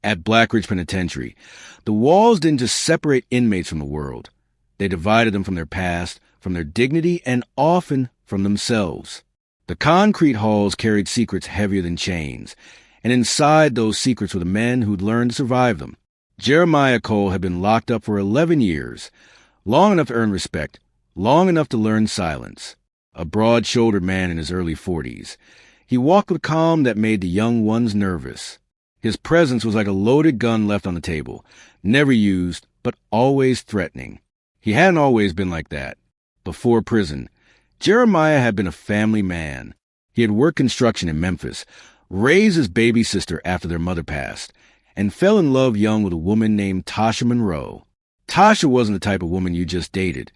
At Blackridge Penitentiary, the walls didn't just separate inmates from the world. They divided them from their past, from their dignity, and often from themselves. The concrete halls carried secrets heavier than chains, and inside those secrets were the men who'd learned to survive them. Jeremiah Cole had been locked up for 11 years, long enough to earn respect, long enough to learn silence. A broad-shouldered man in his early 40s. He walked with a calm that made the young ones nervous. His presence was like a loaded gun left on the table, never used, but always threatening. He hadn't always been like that. Before prison, Jeremiah had been a family man. He had worked construction in Memphis, raised his baby sister after their mother passed, and fell in love young with a woman named Tasha Monroe. Tasha wasn't the type of woman you just dated.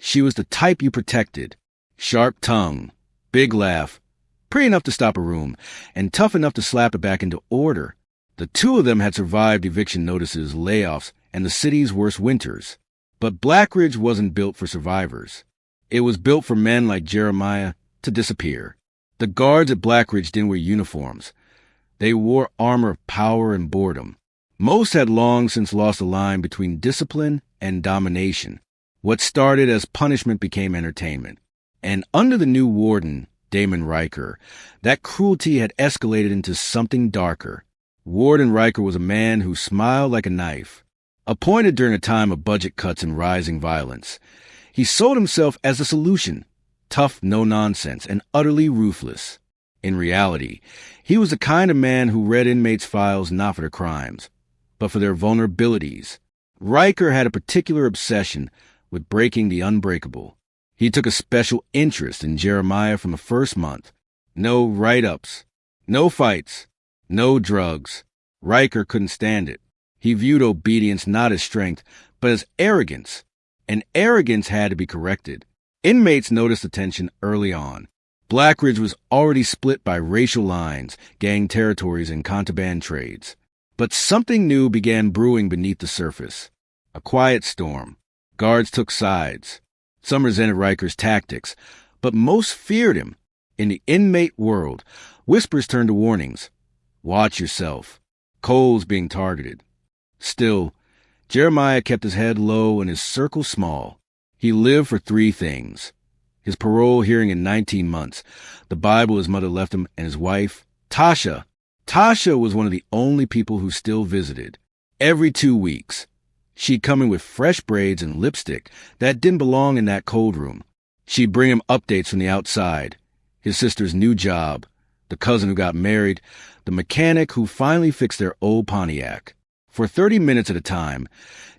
She was the type you protected. Sharp tongue, big laugh, pretty enough to stop a room, and tough enough to slap it back into order. The two of them had survived eviction notices, layoffs, and the city's worst winters. But Blackridge wasn't built for survivors. It was built for men like Jeremiah to disappear. The guards at Blackridge didn't wear uniforms. They wore armor of power and boredom. Most had long since lost the line between discipline and domination. What started as punishment became entertainment. And under the new warden, Damon Riker, that cruelty had escalated into something darker. Warden Riker was a man who smiled like a knife. Appointed during a time of budget cuts and rising violence, he sold himself as a solution, tough, no-nonsense, and utterly ruthless. In reality, he was the kind of man who read inmates' files not for their crimes, but for their vulnerabilities. Riker had a particular obsession with breaking the unbreakable. He took a special interest in Jeremiah from the first month. No write-ups, no fights, no drugs. Riker couldn't stand it. He viewed obedience not as strength, but as arrogance. And arrogance had to be corrected. Inmates noticed the tension early on. Blackridge was already split by racial lines, gang territories, and contraband trades. But something new began brewing beneath the surface. A quiet storm. Guards took sides. Some resented Riker's tactics, but most feared him. In the inmate world, whispers turned to warnings. Watch yourself. Cole's being targeted. Still, Jeremiah kept his head low and his circle small. He lived for three things. His parole hearing in 19 months, the Bible his mother left him, and his wife, Tasha. Tasha was one of the only people who still visited. Every 2 weeks. She'd come in with fresh braids and lipstick that didn't belong in that cold room. She'd bring him updates from the outside. His sister's new job, the cousin who got married, the mechanic who finally fixed their old Pontiac. For 30 minutes at a time,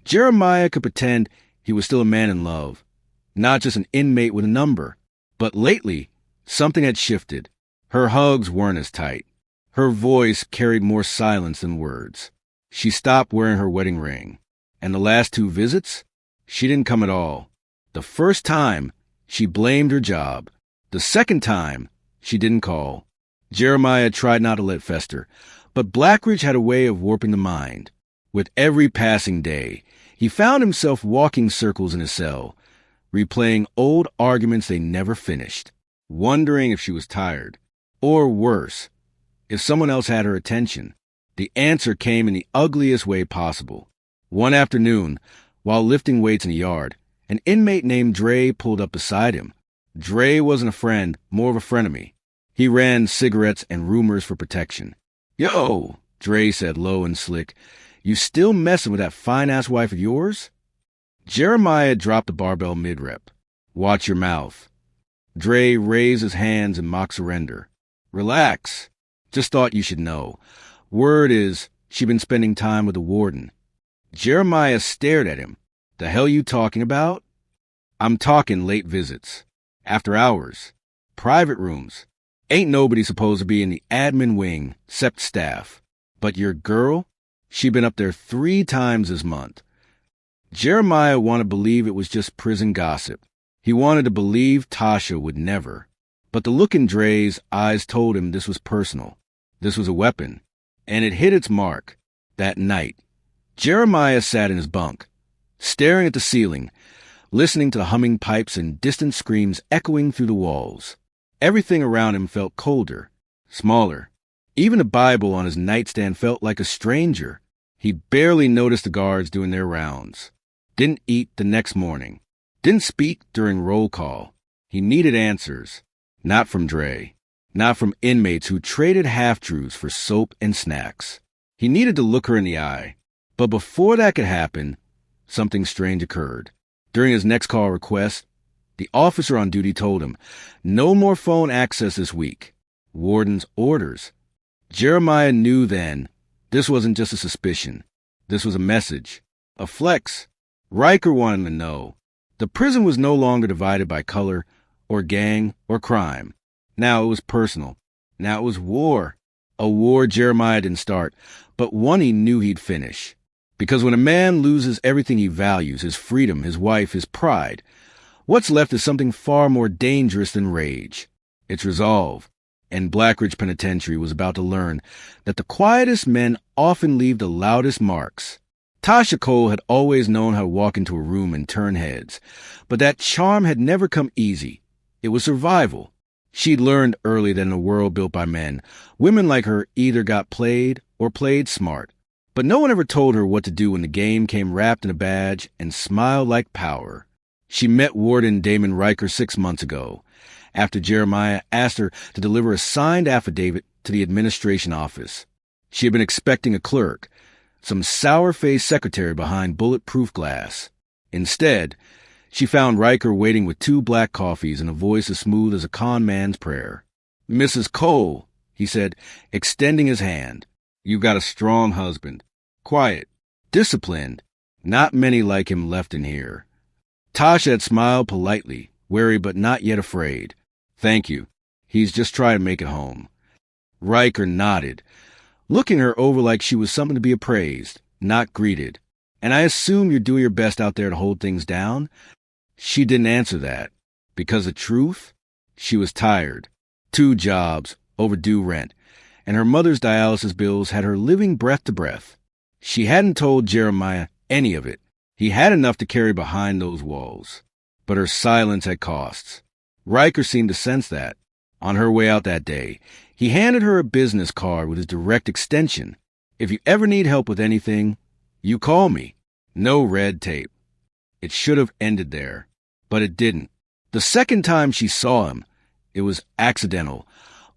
Jeremiah could pretend he was still a man in love, not just an inmate with a number. But lately, something had shifted. Her hugs weren't as tight. Her voice carried more silence than words. She stopped wearing her wedding ring. And the last 2 visits, she didn't come at all. The first time, she blamed her job. The second time, she didn't call. Jeremiah tried not to let fester, but Blackridge had a way of warping the mind. With every passing day, he found himself walking circles in his cell, replaying old arguments they never finished, wondering if she was tired, or worse, if someone else had her attention. The answer came in the ugliest way possible. One afternoon, while lifting weights in the yard, an inmate named Dre pulled up beside him. Dre wasn't a friend, more of a frenemy. He ran cigarettes and rumors for protection. "Yo," Dre said low and slick, "you still messing with that fine-ass wife of yours?" Jeremiah dropped the barbell mid-rep. "Watch your mouth." Dre raised his hands in mock surrender. "Relax. Just thought you should know. Word is, she'd been spending time with the warden." Jeremiah stared at him. "The hell you talking about?" "I'm talking late visits. After hours. Private rooms. Ain't nobody supposed to be in the admin wing, 'cept staff. But your girl? She been up there 3 times this month." Jeremiah wanted to believe it was just prison gossip. He wanted to believe Tasha would never. But the look in Dre's eyes told him this was personal. This was a weapon. And it hit its mark. That night, Jeremiah sat in his bunk, staring at the ceiling, listening to the humming pipes and distant screams echoing through the walls. Everything around him felt colder, smaller. Even the Bible on his nightstand felt like a stranger. He barely noticed the guards doing their rounds. Didn't eat the next morning. Didn't speak during roll call. He needed answers. Not from Dre. Not from inmates who traded half-truths for soap and snacks. He needed to look her in the eye. But before that could happen, something strange occurred. During his next call request, the officer on duty told him, no more phone access this week. Warden's orders. Jeremiah knew then this wasn't just a suspicion. This was a message. A flex. Riker wanted to know. The prison was no longer divided by color or gang or crime. Now it was personal. Now it was war. A war Jeremiah didn't start, but one he knew he'd finish. Because when a man loses everything he values, his freedom, his wife, his pride, what's left is something far more dangerous than rage. It's resolve. And Blackridge Penitentiary was about to learn that the quietest men often leave the loudest marks. Tasha Cole had always known how to walk into a room and turn heads, but that charm had never come easy. It was survival. She'd learned early that in a world built by men, women like her either got played or played smart. But no one ever told her what to do when the game came wrapped in a badge and smiled like power. She met Warden Damon Riker 6 months ago, after Jeremiah asked her to deliver a signed affidavit to the administration office. She had been expecting a clerk, some sour-faced secretary behind bulletproof glass. Instead, she found Riker waiting with 2 black coffees and a voice as smooth as a con man's prayer. "Mrs. Cole," he said, extending his hand. "You've got a strong husband. Quiet. Disciplined. Not many like him left in here." Tasha had smiled politely, wary but not yet afraid. "Thank you. He's just trying to make it home." Riker nodded, looking her over like she was something to be appraised, not greeted. "And I assume you're doing your best out there to hold things down?" She didn't answer that. Because the truth? She was tired. 2 jobs, overdue rent, and her mother's dialysis bills had her living breath to breath. She hadn't told Jeremiah any of it. He had enough to carry behind those walls. But her silence had costs. Riker seemed to sense that. On her way out that day, he handed her a business card with his direct extension. "If you ever need help with anything, you call me." No red tape. It should have ended there, but it didn't. The second time she saw him, it was accidental,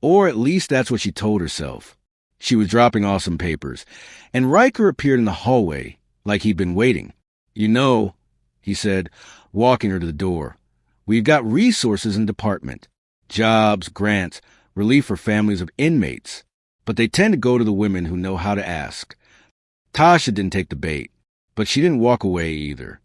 or at least that's what she told herself. She was dropping off some papers, and Riker appeared in the hallway like he'd been waiting. "You know," he said, walking her to the door, "we've got resources in department. Jobs, grants, relief for families of inmates. But they tend to go to the women who know how to ask." Tasha didn't take the bait, but she didn't walk away either.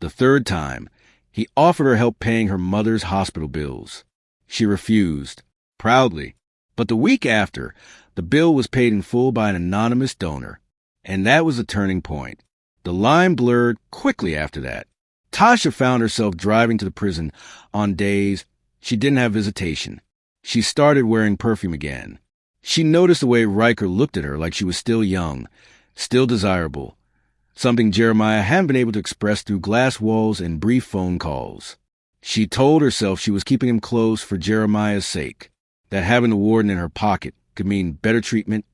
The third time, he offered her help paying her mother's hospital bills. She refused, proudly. But the week after, the bill was paid in full by an anonymous donor. And that was the turning point. The line blurred quickly after that. Tasha found herself driving to the prison on days she didn't have visitation. She started wearing perfume again. She noticed the way Riker looked at her like she was still young, still desirable, something Jeremiah hadn't been able to express through glass walls and brief phone calls. She told herself she was keeping him close for Jeremiah's sake, that having the warden in her pocket could mean better treatment,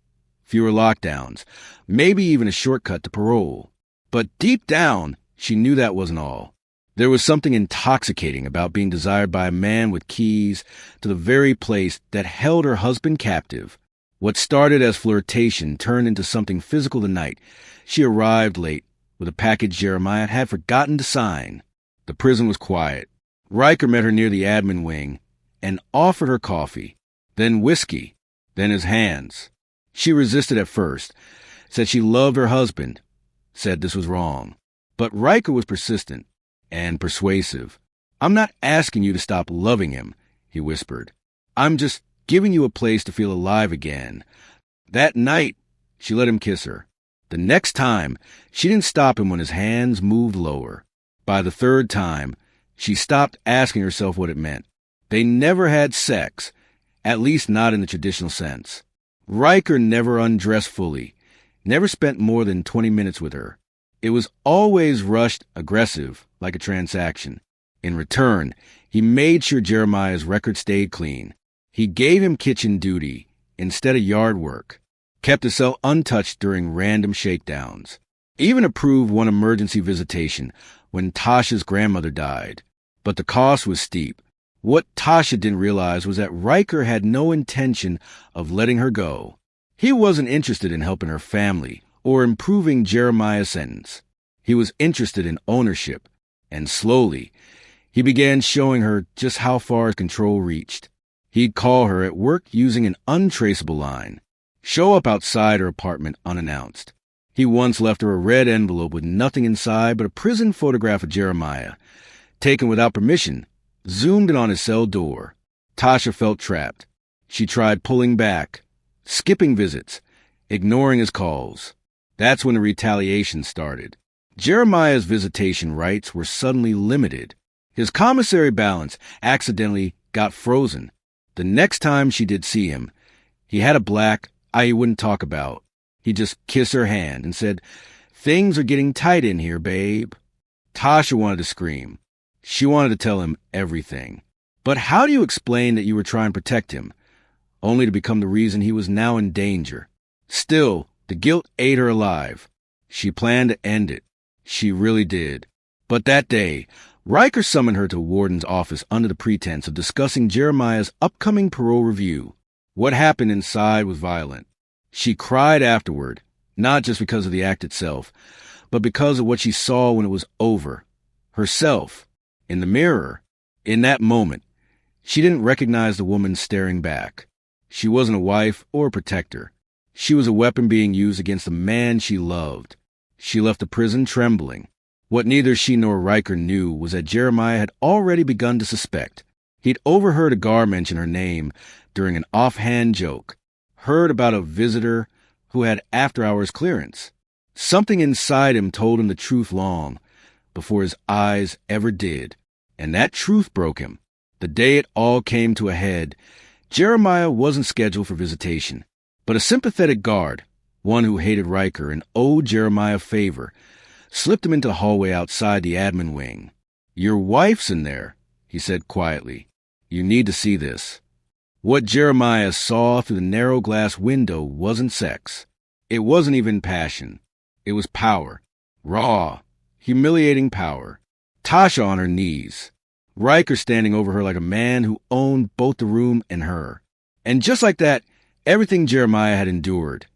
fewer lockdowns, maybe even a shortcut to parole. But deep down, she knew that wasn't all. There was something intoxicating about being desired by a man with keys to the very place that held her husband captive. What started as flirtation turned into something physical the night she arrived late with a package Jeremiah had forgotten to sign. The prison was quiet. Riker met her near the admin wing and offered her coffee, then whiskey, then his hands. She resisted at first, said she loved her husband, said this was wrong. But Riker was persistent and persuasive. "I'm not asking you to stop loving him," he whispered. "I'm just giving you a place to feel alive again." That night, she let him kiss her. The next time, she didn't stop him when his hands moved lower. By the third time, she stopped asking herself what it meant. They never had sex, at least not in the traditional sense. Riker never undressed fully, never spent more than 20 minutes with her. It was always rushed, aggressive, like a transaction. In return, he made sure Jeremiah's record stayed clean. He gave him kitchen duty instead of yard work, kept his cell untouched during random shakedowns. Even approved one emergency visitation when Tasha's grandmother died. But the cost was steep. What Tasha didn't realize was that Riker had no intention of letting her go. He wasn't interested in helping her family or improving Jeremiah's sentence. He was interested in ownership, and slowly, he began showing her just how far his control reached. He'd call her at work using an untraceable line, show up outside her apartment unannounced. He once left her a red envelope with nothing inside but a prison photograph of Jeremiah, taken without permission, zoomed in on his cell door. Tasha felt trapped. She tried pulling back, skipping visits, ignoring his calls. That's when the retaliation started. Jeremiah's visitation rights were suddenly limited. His commissary balance accidentally got frozen. The next time she did see him, he had a black eye he wouldn't talk about. He'd just kiss her hand and said, "Things are getting tight in here, babe." Tasha wanted to scream. She wanted to tell him everything. But how do you explain that you were trying to protect him, only to become the reason he was now in danger? Still, the guilt ate her alive. She planned to end it. She really did. But that day, Riker summoned her to Warden's office under the pretense of discussing Jeremiah's upcoming parole review. What happened inside was violent. She cried afterward, not just because of the act itself, but because of what she saw when it was over. Herself, in the mirror. In that moment, she didn't recognize the woman staring back. She wasn't a wife or a protector. She was a weapon being used against the man she loved. She left the prison trembling. What neither she nor Riker knew was that Jeremiah had already begun to suspect. He'd overheard a guard mention her name during an offhand joke, heard about a visitor who had after-hours clearance. Something inside him told him the truth long before his eyes ever did, and that truth broke him. The day it all came to a head, Jeremiah wasn't scheduled for visitation, but a sympathetic guard, one who hated Riker and owed Jeremiah a favor, slipped him into the hallway outside the admin wing. "Your wife's in there," he said quietly. "You need to see this." What Jeremiah saw through the narrow glass window wasn't sex. It wasn't even passion. It was power. Raw, humiliating power. Tasha on her knees. Riker standing over her like a man who owned both the room and her. And just like that, everything Jeremiah had endured,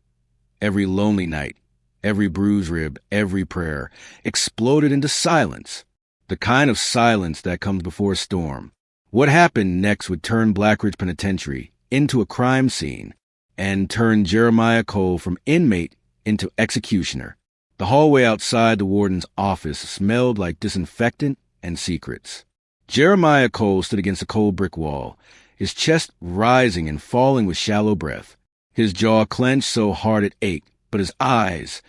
every lonely night, every bruised rib, every prayer, exploded into silence. The kind of silence that comes before a storm. What happened next would turn Blackridge Penitentiary into a crime scene and turn Jeremiah Cole from inmate into executioner. The hallway outside the warden's office smelled like disinfectant and secrets. Jeremiah Cole stood against a cold brick wall, his chest rising and falling with shallow breath. His jaw clenched so hard it ached, but his eyes,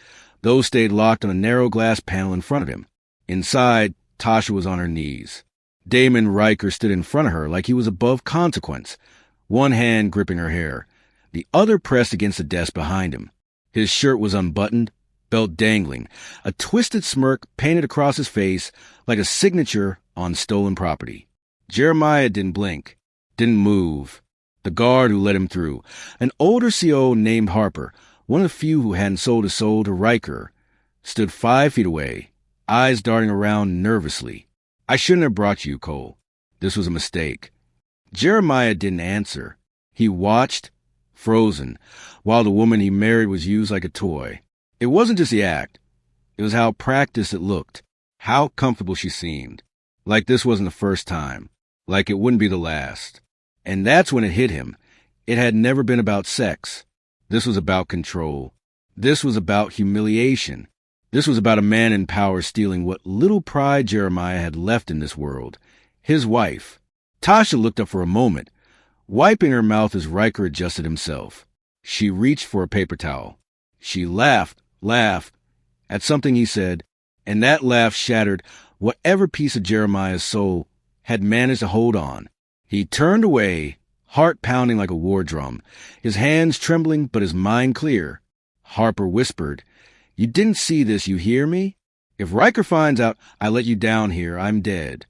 those stayed locked on a narrow glass panel in front of him. Inside, Tasha was on her knees. Damon Riker stood in front of her like he was above consequence, one hand gripping her hair, the other pressed against the desk behind him. His shirt was unbuttoned, belt dangling, a twisted smirk painted across his face like a signature on stolen property. Jeremiah didn't blink, didn't move. The guard who let him through, an older CO named Harper, one of the few who hadn't sold his soul to Riker, stood 5 feet away, eyes darting around nervously. "I shouldn't have brought you, Cole. This was a mistake." Jeremiah didn't answer. He watched, frozen, while the woman he married was used like a toy. It wasn't just the act. It was how practiced it looked, how comfortable she seemed. Like this wasn't the first time, like it wouldn't be the last. And that's when it hit him. It had never been about sex. This was about control. This was about humiliation. This was about a man in power stealing what little pride Jeremiah had left in this world. His wife. Tasha looked up for a moment, wiping her mouth as Riker adjusted himself. She reached for a paper towel. She laughed at something he said, and that laugh shattered whatever piece of Jeremiah's soul had managed to hold on. He turned away, heart pounding like a war drum, his hands trembling but his mind clear. Harper whispered, "You didn't see this, you hear me? If Riker finds out I let you down here, I'm dead."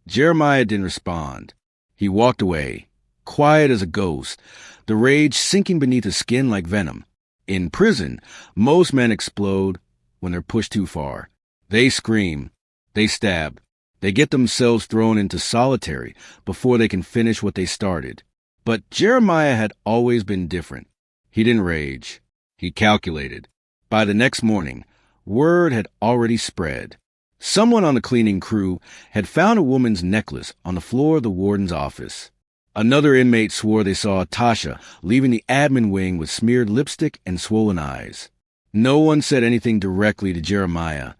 Jeremiah didn't respond. He walked away, quiet as a ghost, the rage sinking beneath his skin like venom. In prison, most men explode when they're pushed too far. They scream, they stab, they get themselves thrown into solitary before they can finish what they started. But Jeremiah had always been different. He didn't rage. He calculated. By the next morning, word had already spread. Someone on the cleaning crew had found a woman's necklace on the floor of the warden's office. Another inmate swore they saw Tasha leaving the admin wing with smeared lipstick and swollen eyes. No one said anything directly to Jeremiah,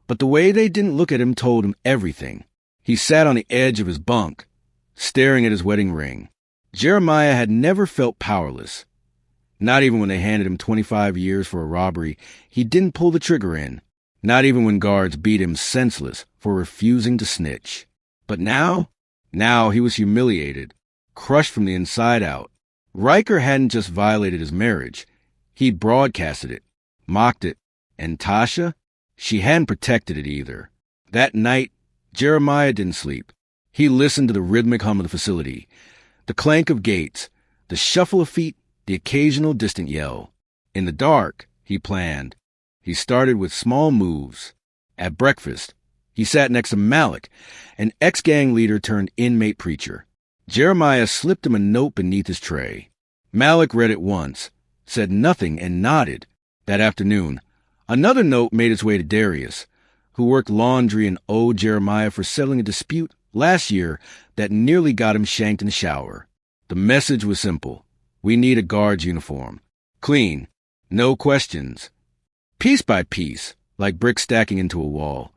but the way they didn't look at him told him everything. He sat on the edge of his bunk, staring at his wedding ring. Jeremiah had never felt powerless. Not even when they handed him 25 years for a robbery, he didn't pull the trigger in. Not even when guards beat him senseless for refusing to snitch. But now he was humiliated, crushed from the inside out. Riker hadn't just violated his marriage. He'd broadcasted it, mocked it, and Tasha, she hadn't protected it either. That night, Jeremiah didn't sleep. He listened to the rhythmic hum of the facility, the clank of gates, the shuffle of feet, the occasional distant yell. In the dark, he planned. He started with small moves. At breakfast, he sat next to Malik, an ex-gang leader turned inmate preacher. Jeremiah slipped him a note beneath his tray. Malik read it once, said nothing, and nodded. That afternoon, another note made its way to Darius, who worked laundry and owed Jeremiah for settling a dispute last year that nearly got him shanked in the shower. The message was simple. We need a guard's uniform. Clean. No questions. Piece by piece, like bricks stacking into a wall,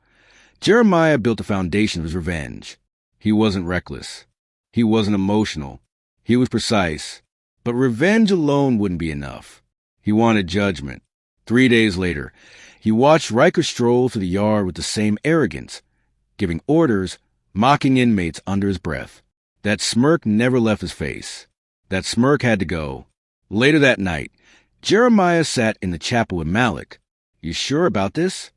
Jeremiah built the foundation of his revenge. He wasn't reckless. He wasn't emotional. He was precise. But revenge alone wouldn't be enough. He wanted judgment. 3 days later, he watched Riker stroll through the yard with the same arrogance, giving orders, mocking inmates under his breath. That smirk never left his face. That smirk had to go. Later that night, Jeremiah sat in the chapel with Malik. You sure about this?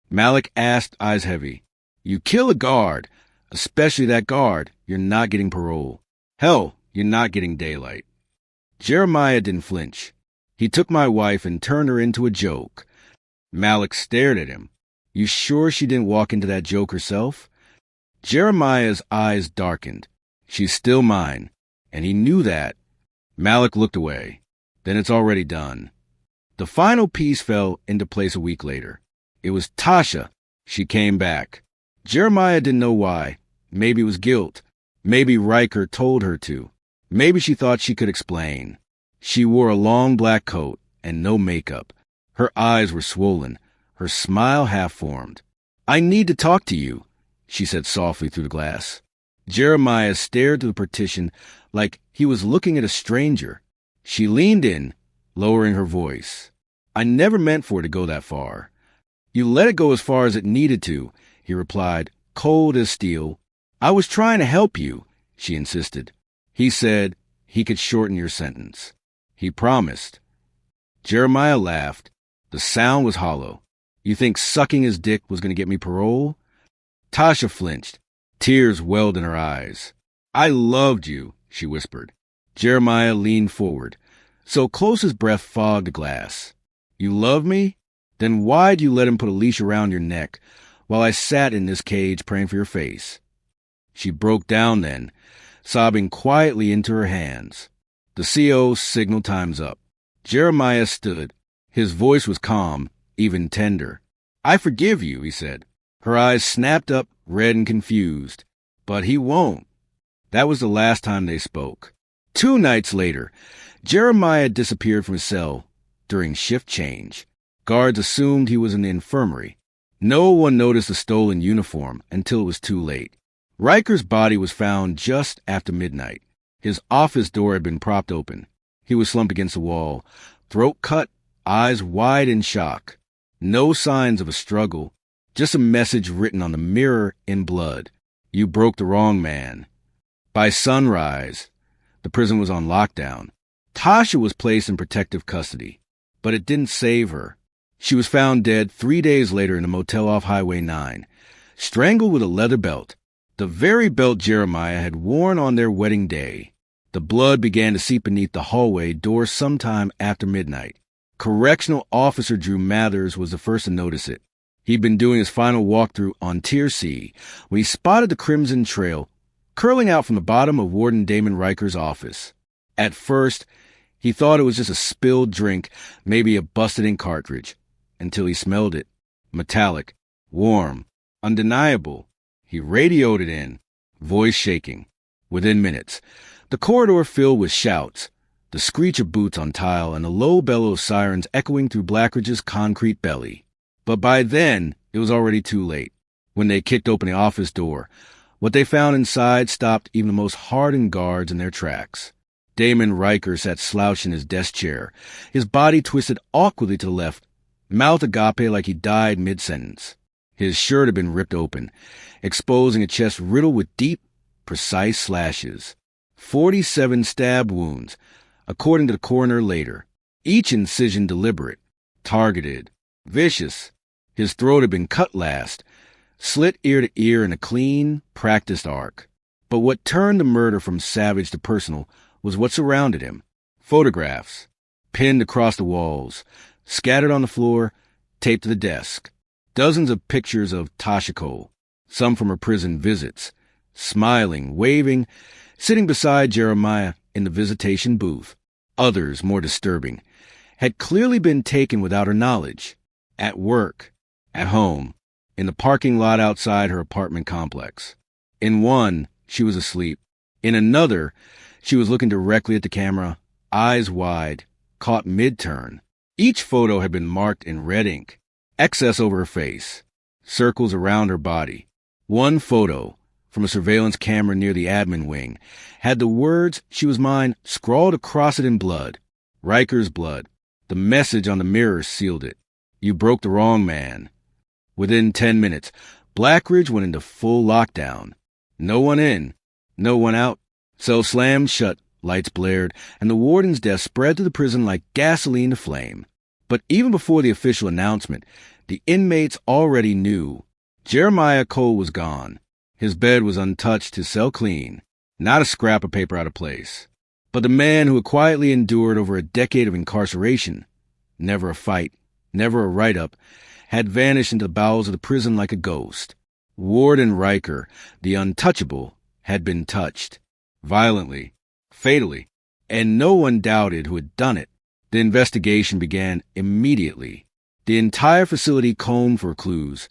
Malik asked, eyes heavy. You kill a guard, especially that guard, you're not getting parole. Hell, you're not getting daylight. Jeremiah didn't flinch. He took my wife and turned her into a joke. Malik stared at him. You sure she didn't walk into that joke herself? Jeremiah's eyes darkened. She's still mine. And he knew that. Malik looked away. Then it's already done. The final piece fell into place a week later. It was Tasha. She came back. Jeremiah didn't know why. Maybe it was guilt. Maybe Riker told her to. Maybe she thought she could explain. She wore a long black coat and no makeup. Her eyes were swollen, her smile half-formed. I need to talk to you, she said softly through the glass. Jeremiah stared through the partition like he was looking at a stranger. She leaned in, lowering her voice. I never meant for it to go that far. You let it go as far as it needed to, he replied, cold as steel. I was trying to help you, she insisted. He said he could shorten your sentence. He promised. Jeremiah laughed. The sound was hollow. You think sucking his dick was going to get me parole? Tasha flinched. Tears welled in her eyes. I loved you, she whispered. Jeremiah leaned forward, so close his breath fogged the glass. You love me? Then why'd you let him put a leash around your neck while I sat in this cage praying for your face? She broke down then, sobbing quietly into her hands. The CO signaled time's up. Jeremiah stood. His voice was calm, even tender. I forgive you, he said. Her eyes snapped up, red and confused. But he won't. That was the last time they spoke. 2 nights later, Jeremiah disappeared from his cell during shift change. Guards assumed he was in the infirmary. No one noticed the stolen uniform until it was too late. Riker's body was found just after midnight. His office door had been propped open. He was slumped against the wall, throat cut, eyes wide in shock. No signs of a struggle, just a message written on the mirror in blood. You broke the wrong man. By sunrise, the prison was on lockdown. Tasha was placed in protective custody, but it didn't save her. She was found dead 3 days later in a motel off Highway 9, strangled with a leather belt, the very belt Jeremiah had worn on their wedding day. The blood began to seep beneath the hallway door sometime after midnight. Correctional Officer Drew Mathers was the first to notice it. He'd been doing his final walkthrough on Tier C when he spotted the crimson trail curling out from the bottom of Warden Damon Riker's office. At first, he thought it was just a spilled drink, maybe a busted-in cartridge, until he smelled it. Metallic, warm, undeniable. He radioed it in, voice shaking. Within minutes, the corridor filled with shouts, the screech of boots on tile and the low bellow of sirens echoing through Blackridge's concrete belly. But by then, it was already too late. When they kicked open the office door, what they found inside stopped even the most hardened guards in their tracks. Damon Riker sat slouched in his desk chair, his body twisted awkwardly to the left, mouth agape like he died mid-sentence. His shirt had been ripped open, exposing a chest riddled with deep, precise slashes. 47 stab wounds, according to the coroner later. Each incision deliberate, targeted, vicious. His throat had been cut last, slit ear to ear in a clean, practiced arc. But what turned the murder from savage to personal was what surrounded him. Photographs, pinned across the walls, scattered on the floor, taped to the desk. Dozens of pictures of Tasha Cole, some from her prison visits, smiling, waving, sitting beside Jeremiah in the visitation booth. Others, more disturbing, had clearly been taken without her knowledge. At work, at home, in the parking lot outside her apartment complex. In one, she was asleep. In another, she was looking directly at the camera, eyes wide, caught mid-turn. Each photo had been marked in red ink, excess over her face, circles around her body. One photo, from a surveillance camera near the admin wing, had the words "she was mine" scrawled across it in blood. Riker's blood. The message on the mirror sealed it. You broke the wrong man. Within 10 minutes, Blackridge went into full lockdown. No one in, no one out. Cell slammed shut, lights blared, and the warden's death spread to the prison like gasoline to flame. But even before the official announcement, the inmates already knew. Jeremiah Cole was gone. His bed was untouched, his cell clean. Not a scrap of paper out of place. But the man who had quietly endured over a decade of incarceration, never a fight, never a write-up, had vanished into the bowels of the prison like a ghost. Warden Riker, the untouchable, had been touched. Violently, fatally, and no one doubted who had done it. The investigation began immediately. The entire facility combed for clues.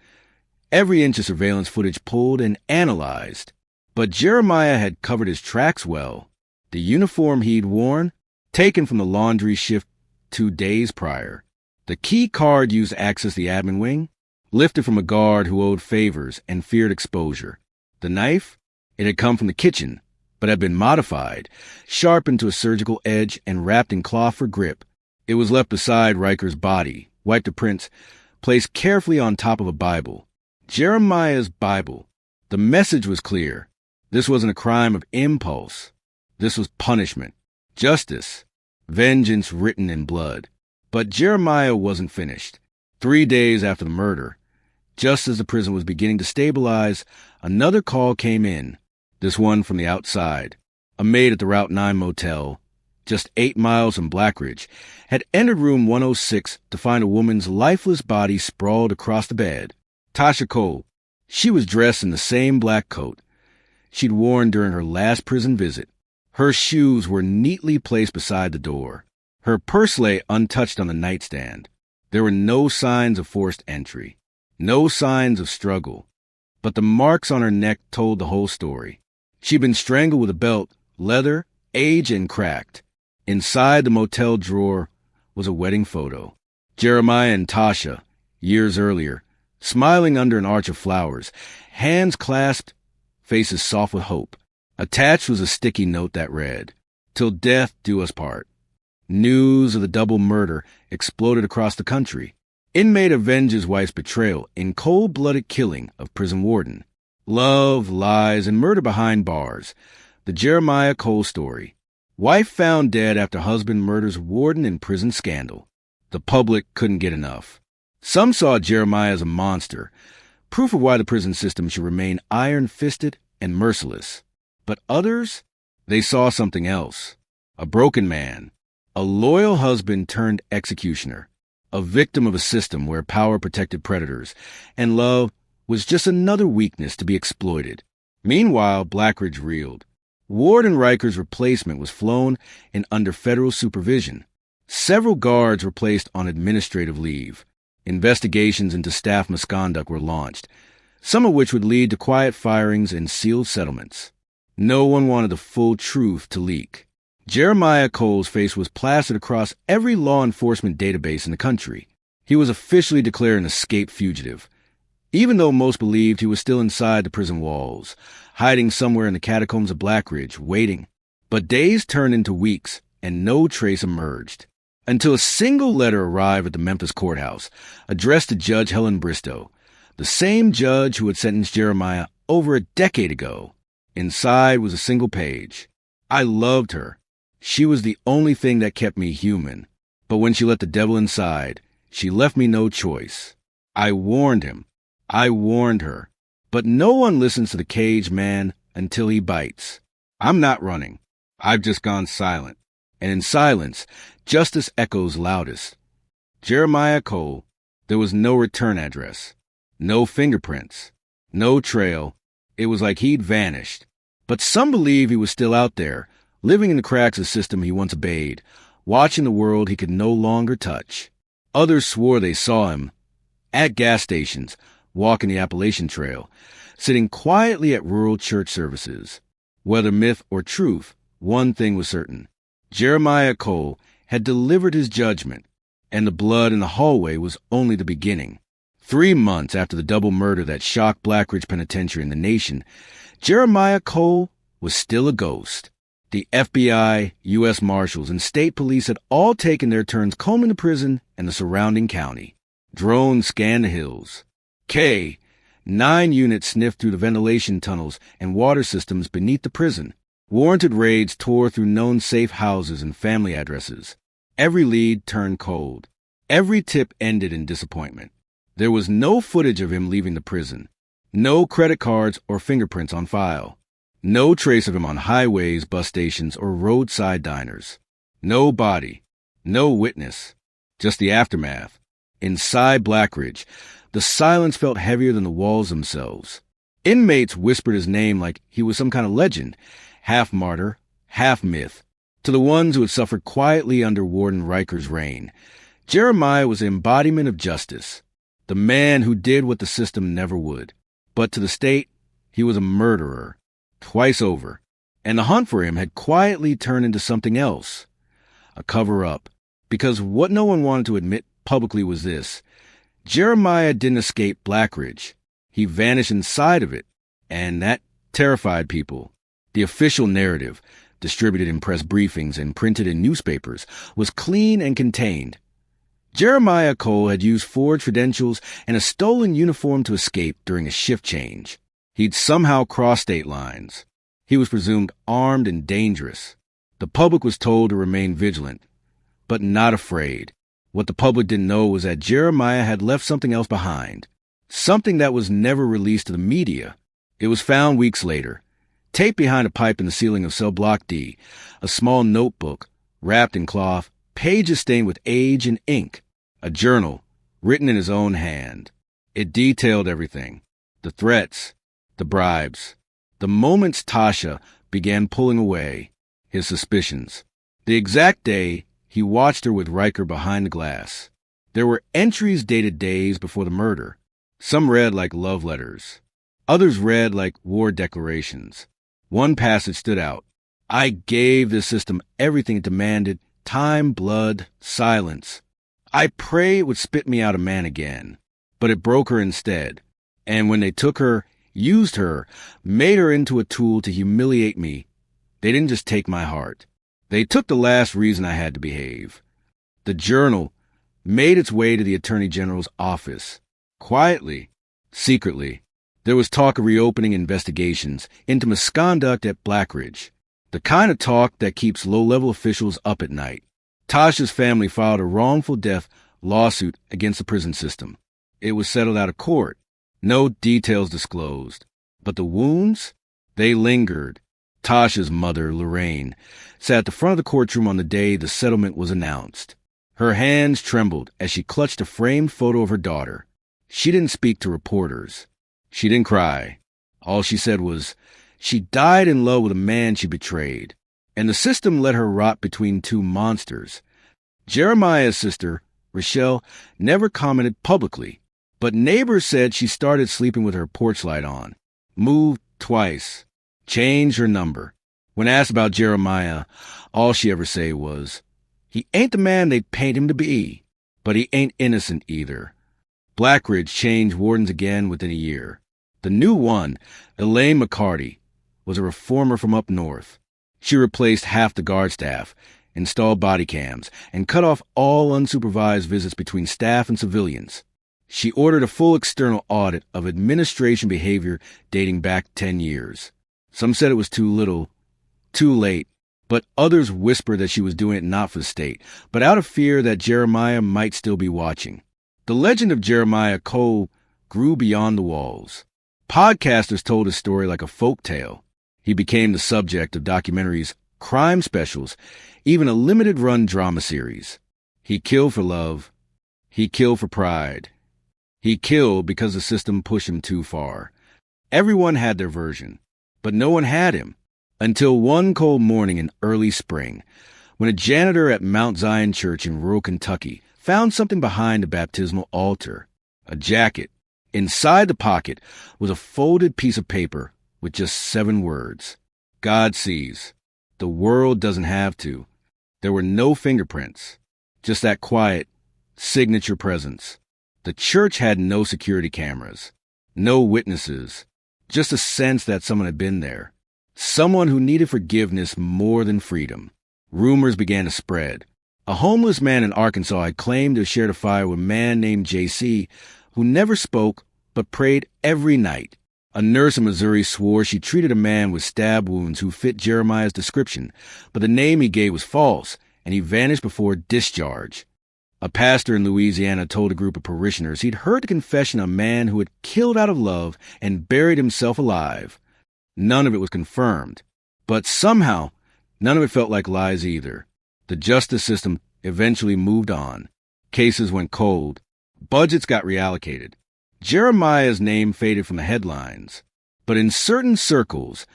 Every inch of surveillance footage pulled and analyzed. But Jeremiah had covered his tracks well. The uniform he'd worn, taken from the laundry shift 2 days prior. The key card used to access the admin wing, lifted from a guard who owed favors and feared exposure. The knife? It had come from the kitchen, but had been modified, sharpened to a surgical edge and wrapped in cloth for grip. It was left beside Riker's body, wiped to prints, placed carefully on top of a Bible. Jeremiah's Bible. The message was clear. This wasn't a crime of impulse. This was punishment, justice, vengeance written in blood. But Jeremiah wasn't finished. 3 days after the murder, just as the prison was beginning to stabilize, another call came in, this one from the outside. A maid at the Route 9 motel, just 8 miles from Blackridge, had entered room 106 to find a woman's lifeless body sprawled across the bed. Tasha Cole. She was dressed in the same black coat she'd worn during her last prison visit. Her shoes were neatly placed beside the door. Her purse lay untouched on the nightstand. There were no signs of forced entry, no signs of struggle. But the marks on her neck told the whole story. She'd been strangled with a belt, leather, aged and cracked. Inside the motel drawer was a wedding photo. Jeremiah and Tasha, years earlier, smiling under an arch of flowers, hands clasped, faces soft with hope. Attached was a sticky note that read, "Till death do us part." News of the double murder exploded across the country. Inmate avenges wife's betrayal in cold-blooded killing of prison warden. Love, lies, and murder behind bars. The Jeremiah Cole story. Wife found dead after husband murders warden in prison scandal. The public couldn't get enough. Some saw Jeremiah as a monster, proof of why the prison system should remain iron-fisted and merciless. But others, they saw something else. A broken man, A loyal husband turned executioner, a victim of a system where power protected predators, and love was just another weakness to be exploited. Meanwhile, Blackridge reeled. Warden Riker's replacement was flown in under federal supervision. Several guards were placed on administrative leave. Investigations into staff misconduct were launched, some of which would lead to quiet firings and sealed settlements. No one wanted the full truth to leak. Jeremiah Cole's face was plastered across every law enforcement database in the country. He was officially declared an escaped fugitive, even though most believed he was still inside the prison walls, hiding somewhere in the catacombs of Blackridge, waiting. But days turned into weeks, and no trace emerged, until a single letter arrived at the Memphis courthouse, addressed to Judge Helen Bristow, the same judge who had sentenced Jeremiah over a decade ago. Inside was a single page. I loved her. She was the only thing that kept me human. But when she let the devil inside, she left me no choice. I warned him. I warned her. But no one listens to the caged man until he bites. I'm not running. I've just gone silent. And in silence, justice echoes loudest. Jeremiah Cole, there was no return address, no fingerprints, no trail. It was like he'd vanished. But some believe he was still out there, living in the cracks of the system he once obeyed, watching the world he could no longer touch. Others swore they saw him at gas stations, walking the Appalachian Trail, sitting quietly at rural church services. Whether myth or truth, one thing was certain. Jeremiah Cole had delivered his judgment, and the blood in the hallway was only the beginning. 3 months after the double murder that shocked Blackridge Penitentiary and the nation, Jeremiah Cole was still a ghost. The FBI, U.S. Marshals, and state police had all taken their turns combing the prison and the surrounding county. Drones scanned the hills. 9 units sniffed through the ventilation tunnels and water systems beneath the prison. Warranted raids tore through known safe houses and family addresses. Every lead turned cold. Every tip ended in disappointment. There was no footage of him leaving the prison. No credit cards or fingerprints on file. No trace of him on highways, bus stations, or roadside diners. No body. No witness. Just the aftermath. Inside Blackridge, the silence felt heavier than the walls themselves. Inmates whispered his name like he was some kind of legend, half martyr, half myth. To the ones who had suffered quietly under Warden Riker's reign, Jeremiah was the embodiment of justice, the man who did what the system never would. But to the state, he was a murderer, twice over, and the hunt for him had quietly turned into something else, a cover-up. Because what no one wanted to admit publicly was this: Jeremiah didn't escape Blackridge. He vanished inside of it, and that terrified people. The official narrative, distributed in press briefings and printed in newspapers, was clean and contained. Jeremiah Cole had used forged credentials and a stolen uniform to escape during a shift change. He'd somehow crossed state lines. He was presumed armed and dangerous. The public was told to remain vigilant, but not afraid. What the public didn't know was that Jeremiah had left something else behind, something that was never released to the media. It was found weeks later, taped behind a pipe in the ceiling of cell block D, a small notebook, wrapped in cloth, pages stained with age and ink, a journal written in his own hand. It detailed everything: the threats, the bribes, the moments Tasha began pulling away, his suspicions, the exact day he watched her with Riker behind the glass. There were entries dated days before the murder. Some read like love letters. Others read like war declarations. One passage stood out: I gave this system everything it demanded: time, blood, silence. I pray it would spit me out a man again. But it broke her instead. And when they took her, used her, made her into a tool to humiliate me, they didn't just take my heart. They took the last reason I had to behave. The journal made its way to the Attorney General's office. Quietly, secretly, there was talk of reopening investigations into misconduct at Blackridge, the kind of talk that keeps low-level officials up at night. Tasha's family filed a wrongful death lawsuit against the prison system. It was settled out of court. No details disclosed. But the wounds, they lingered. Tasha's mother, Lorraine, sat at the front of the courtroom on the day the settlement was announced. Her hands trembled as she clutched a framed photo of her daughter. She didn't speak to reporters. She didn't cry. All she said was, she died in love with a man she betrayed, and the system let her rot between two monsters. Jeremiah's sister, Rochelle, never commented publicly, but neighbors said she started sleeping with her porch light on, moved twice, changed her number. When asked about Jeremiah, all she ever said was, he ain't the man they paint him to be, but he ain't innocent either. Blackridge changed wardens again within a year. The new one, Elaine McCarty, was a reformer from up north. She replaced half the guard staff, installed body cams, and cut off all unsupervised visits between staff and civilians. She ordered a full external audit of administration behavior dating back 10 years. Some said it was too little, too late, but others whispered that she was doing it not for the state, but out of fear that Jeremiah might still be watching. The legend of Jeremiah Cole grew beyond the walls. Podcasters told his story like a folk tale. He became the subject of documentaries, crime specials, even a limited-run drama series. He killed for love. He killed for pride. He killed because the system pushed him too far. Everyone had their version, but no one had him. Until one cold morning in early spring, when a janitor at Mount Zion Church in rural Kentucky found something behind the baptismal altar, a jacket. Inside the pocket was a folded piece of paper with just 7 words. God sees. The world doesn't have to. There were no fingerprints, just that quiet, signature presence. The church had no security cameras, no witnesses, just a sense that someone had been there. Someone who needed forgiveness more than freedom. Rumors began to spread. A homeless man in Arkansas had claimed to have shared a fire with a man named J.C., who never spoke but prayed every night. A nurse in Missouri swore she treated a man with stab wounds who fit Jeremiah's description, but the name he gave was false, and he vanished before discharge. A pastor in Louisiana told a group of parishioners he'd heard the confession of a man who had killed out of love and buried himself alive. None of it was confirmed, but somehow none of it felt like lies either. The justice system eventually moved on. Cases went cold. Budgets got reallocated. Jeremiah's name faded from the headlines. But in certain circles,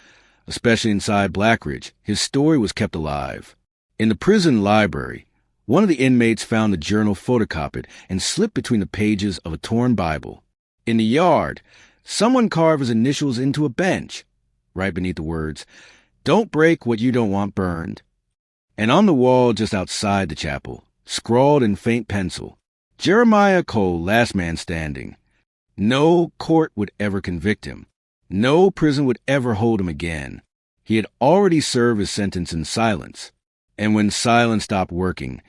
especially inside Blackridge, his story was kept alive. In the prison library, one of the inmates found the journal photocopied and slipped between the pages of a torn Bible. In the yard, someone carved his initials into a bench, right beneath the words, "Don't break what you don't want burned." And on the wall just outside the chapel, scrawled in faint pencil, Jeremiah Cole, last man standing. No court would ever convict him. No prison would ever hold him again. He had already served his sentence in silence. And when silence stopped working,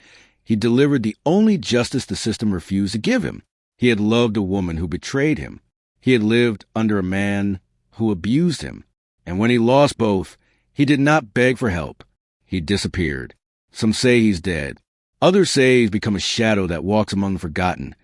he delivered the only justice the system refused to give him. He had loved a woman who betrayed him. He had lived under a man who abused him. And when he lost both, he did not beg for help. He disappeared. Some say he's dead. Others say he's become a shadow that walks among the forgotten,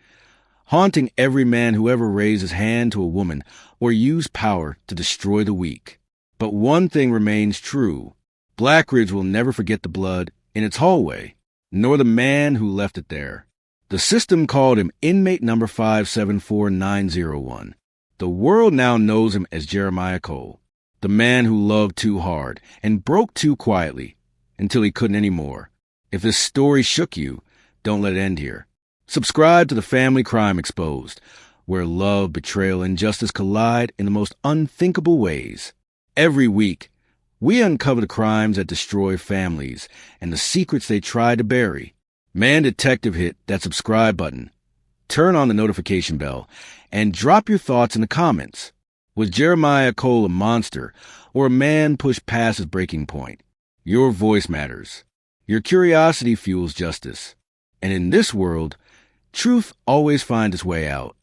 haunting every man who ever raised his hand to a woman or used power to destroy the weak. But one thing remains true. Blackridge will never forget the blood in its hallway, nor the man who left it there. The system called him Inmate number 574901. The world now knows him as Jeremiah Cole, the man who loved too hard and broke too quietly until he couldn't anymore. If this story shook you, don't let it end here. Subscribe to the Family Crime Exposed, where love, betrayal, and justice collide in the most unthinkable ways. Every week, we uncover the crimes that destroy families and the secrets they try to bury. Man Detective, hit that subscribe button, turn on the notification bell, and drop your thoughts in the comments. Was Jeremiah Cole a monster or a man pushed past his breaking point? Your voice matters. Your curiosity fuels justice. And in this world, truth always finds its way out.